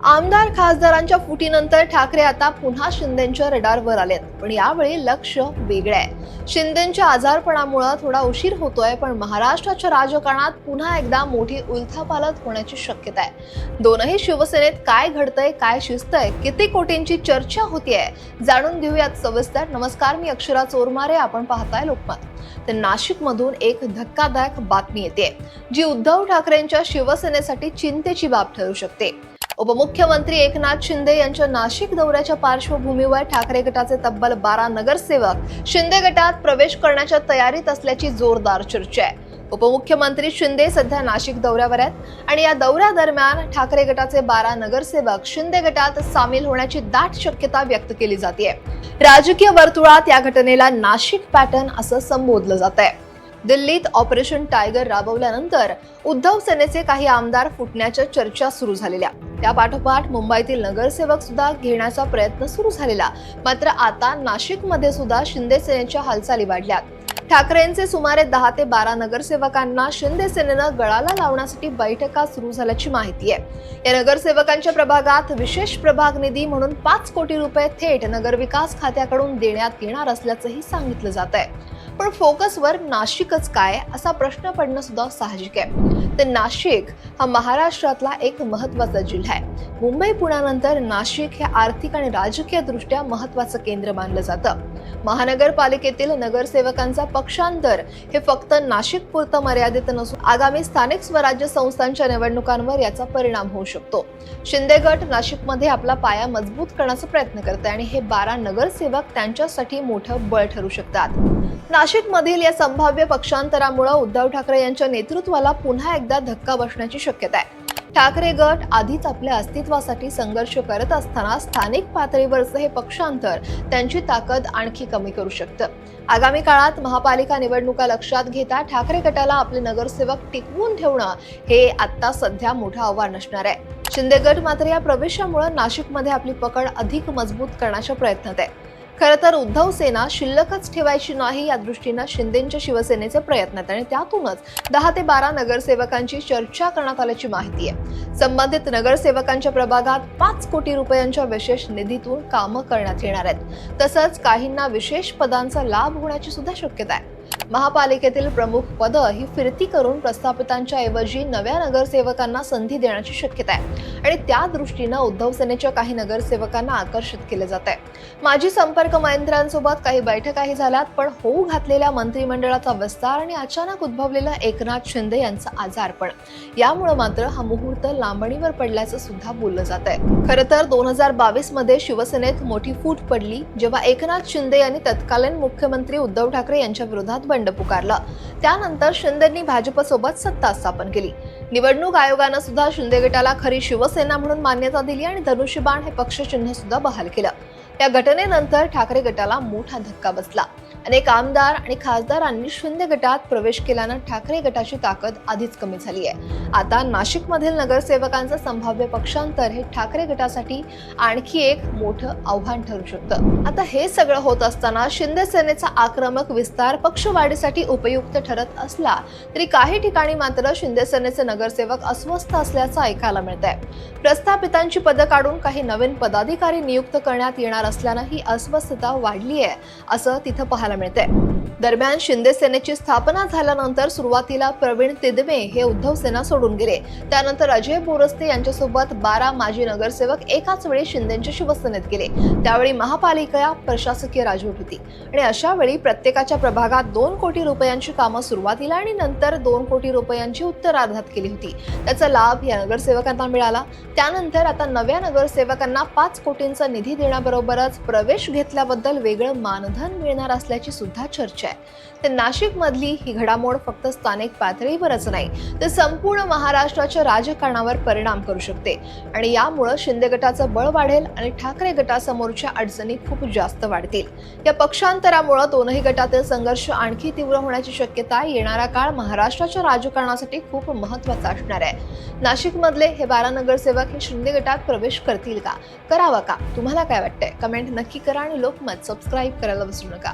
आमदार खासदारांच्या फुटीनंतर ठाकरे आता पुन्हा शिंदेंच्या रडारवर आलेत, पण यावेळी लक्ष वेगळं आहे. शिंदेंच्या आजारपणामुळे थोडा उशीर होतोय, पण महाराष्ट्राच्या राजकारणात पुन्हा एकदा मोठी उलथापालथ होण्याची शक्यता आहे. दोनही शिवसेनेत काय घडतंय, काय शिजतंय, किती कोटींची चर्चा होतीये, जाणून घेऊयात सविस्तर. नमस्कार, मी अक्षरा चोरमारे, आपण पाहताय लोकमत. तर नाशिकमधून एक धक्कादायक बातमी येते, जी उद्धव ठाकरेंच्या शिवसेनेसाठी चिंतेची बाब ठरू शकते. उपमुख्यमंत्री एकनाथ शिंदे यांच्या नाशिक दौऱ्याच्या पार्श्वभूमीवर ठाकरे गटाचे तब्बल 12 नगरसेवक शिंदे गटात प्रवेश करण्याच्या तयारीत असल्याची जोरदार चर्चा आहे. उपमुख्यमंत्री शिंदे सध्या नाशिक दौऱ्यावर आहेत आणि या दौऱ्यादरम्यान ठाकरे गटाचे 12 नगरसेवक शिंदे गटात सामील होण्याची दाट शक्यता व्यक्त केली जाते. राजकीय वर्तुळात या घटनेला नाशिक पॅटर्न असं संबोधलं जात आहे. दिल्लीत ऑपरेशन टायगर राबवल्यानंतर उद्धव सेनेचे काही आमदार फुटण्याच्या चर्चा सुरू झालेल्या. त्या पाठोपाठ मुंबईतील नगरसेवक सुद्धा घेण्याचा प्रयत्न सुरू झालेला. मात्र आता नाशिकमध्ये सुद्धा शिंदे सेनेच्या हालचाली वाढल्यात. ठाकरेंचे सुमारे 10 ते 12 नगरसेवकांना शिंदे सेनेनं गळाला लावण्यासाठी बैठका सुरू झाल्याची माहिती आहे. या नगरसेवकांच्या प्रभागात विशेष प्रभाग निधी म्हणून 5 कोटी रुपये थेट नगरविकास खात्याकडून देण्यात येणार असल्याचंही सांगितलं जात आहे. पण फोकसवर नाशिकच काय असा प्रश्न पडणं सुद्धा साहजिक आहे. तर नाशिक हा महाराष्ट्रातला एक महत्वाचा जिल्हा आहे. मुंबई पुण्यानंतर नाशिक हे आर्थिक आणि राजकीय दृष्ट्या महत्वाचं केंद्र मानलं जातं. महानगरपालिकेतील नगरसेवकांचा पक्षांतर हे फक्त नाशिक पुरतं मर्यादित नसून आगामी स्थानिक स्वराज्य संस्थांच्या निवडणुकांवर याचा परिणाम होऊ शकतो. शिंदे गट नाशिकमध्ये आपला पाया मजबूत करण्याचा प्रयत्न करते आणि हे 12 नगरसेवक त्यांच्यासाठी मोठं बळ ठरू शकतात. नाशिकमधील या संभाव्य पक्षांतरामुळे उद्धव ठाकरे यांच्या नेतृत्वाला पुन्हा एकदा धक्का बसण्याची शक्यता आहे. ठाकरे गट आधीच आपल्या अस्तित्वासाठी संघर्ष करत असताना स्थानिक पातळीवरचं हे पक्षांतर त्यांची ताकद आणखी कमी करू शकतं. आगामी काळात महापालिका निवडणुका लक्षात घेता ठाकरे गटाला आपले नगरसेवक टिकवून ठेवणं हे आता सध्या मोठं आव्हान असणार आहे. शिंदे गट मात्र या प्रवेशामुळे नाशिकमध्ये आपली पकड अधिक मजबूत करण्याच्या प्रयत्नात आहे. खरं तर उद्धव सेना शिल्लकच ठेवायची नाही या दृष्टीनं शिंदेच्या शिवसेनेचे प्रयत्न आहेत आणि त्यातूनच 10 ते 12 नगरसेवकांची चर्चा करण्यात आल्याची माहिती आहे. संबंधित नगरसेवकांच्या प्रभागात 5 कोटी रुपयांच्या विशेष निधीतून कामं करण्यात येणार आहेत. तसंच काहींना विशेष पदांचा लाभ होण्याची सुद्धा शक्यता आहे. महापालिकेतील प्रमुख पदं ही फिरती करून प्रस्थापितांच्या ऐवजी नव्या नगरसेवकांना संधी देण्याची शक्यता आहे आणि त्या दृष्टीनं उद्धव सेनेच्या काही नगरसेवकांना आकर्षित केले जात आहे. माजी संपर्क मंत्र्यांसोबत काही बैठकाही झाल्यात, पण होऊ घातलेल्या मंत्रिमंडळाचा विस्तार आणि अचानक उद्भवलेला एकनाथ शिंदे यांचा आजारपण यामुळे मात्र हा मुहूर्त लांबणीवर पडल्याचं सुद्धा बोललं जात आहे. खरं तर 2022 मध्ये शिवसेनेत मोठी फूट पडली जेव्हा एकनाथ शिंदे यांनी तत्कालीन मुख्यमंत्री उद्धव ठाकरे यांच्या विरोधात बंड पुकारला. त्यानंतर शिंदेंनी भाजपसोबत सत्ता स्थापन केली. निवडणूक आयोगानं सुद्धा शिंदे गटाला खरी शिवसेना म्हणून मान्यता दिली आणि धनुष्यबाण हे पक्षचिन्ह सुद्धा बहाल केलं. या घटनेनंतर ठाकरे गटाला मोठा धक्का बसला. अनेक आमदार आणि खासदारांनी शिंदे गटात प्रवेश केल्यानं ठाकरे गटाची ताकद आधीच कमी झाली आहे. आता नाशिकमधील नगरसेवकांचं संभाव्य पक्षांतर हे ठाकरे गटासाठी आणखी एक मोठं आव्हान ठरू शकतं. आता हे सगळं होत असताना शिंदे सेनेचा आक्रमक विस्तार पक्षवाढीसाठी उपयुक्त ठरत असला तरी काही ठिकाणी मात्र शिंदे सेनेचे नगरसेवक अस्वस्थ असल्याचं ऐकायला मिळत आहे. प्रस्थापितांची पदं काढून काही नवीन पदाधिकारी नियुक्त करण्यात येणार असल्यानं ही अस्वस्थता वाढली आहे असं तिथं पाहायला मिळतंय. दरम्यान शिंदे सेनेची स्थापना झाल्यानंतर सुरुवातीला प्रवीण तिदमे हे उद्धव सेना सोडून गेले. त्यानंतर अजय बोरस्ते यांच्यासोबत 12 माजी नगरसेवक एकाच वेळी शिंदेच्या शिवसेनेत गेले. त्यावेळी महापालिका प्रशासकीय राजवट होती आणि अशा वेळी प्रत्येकाच्या प्रभागात 2 कोटी रुपयांची कामं सुरुवातीला आणि नंतर 2 कोटी रुपयांची उत्तरार्धात केली होती. त्याचा लाभ या नगरसेवकांना मिळाला. त्यानंतर आता नव्या नगरसेवकांना 5 कोटींचा निधी देण्याबरोबरच प्रवेश घेतल्याबद्दल वेगळं मानधन मिळणार असल्याची सुद्धा चर्चा आहे. तर नाशिक मधली ही घडामोड फक्त स्थानिक पातळीवरच नाही तर संपूर्ण महाराष्ट्राच्या राजकारणावर परिणाम करू शकते आणि यामुळे शिंदे गटाचं बळ वाढेल आणि ठाकरे गटासमोरच्या अडचणी खूप जास्त वाढतील. या पक्षांतरामुळे दोनही गटातील संघर्ष आणखी तीव्र होण्याची शक्यता येणारा काळ महाराष्ट्राच्या राजकारणासाठी खूप महत्वाचा असणार आहे. नाशिक मधले हे 12 नगरसेवक हे शिंदे गटात प्रवेश करतील का, करावा का, तुम्हाला काय वाटतंय? कमेंट नक्की करा आणि लोकमत सबस्क्राईब करायला विसरू नका.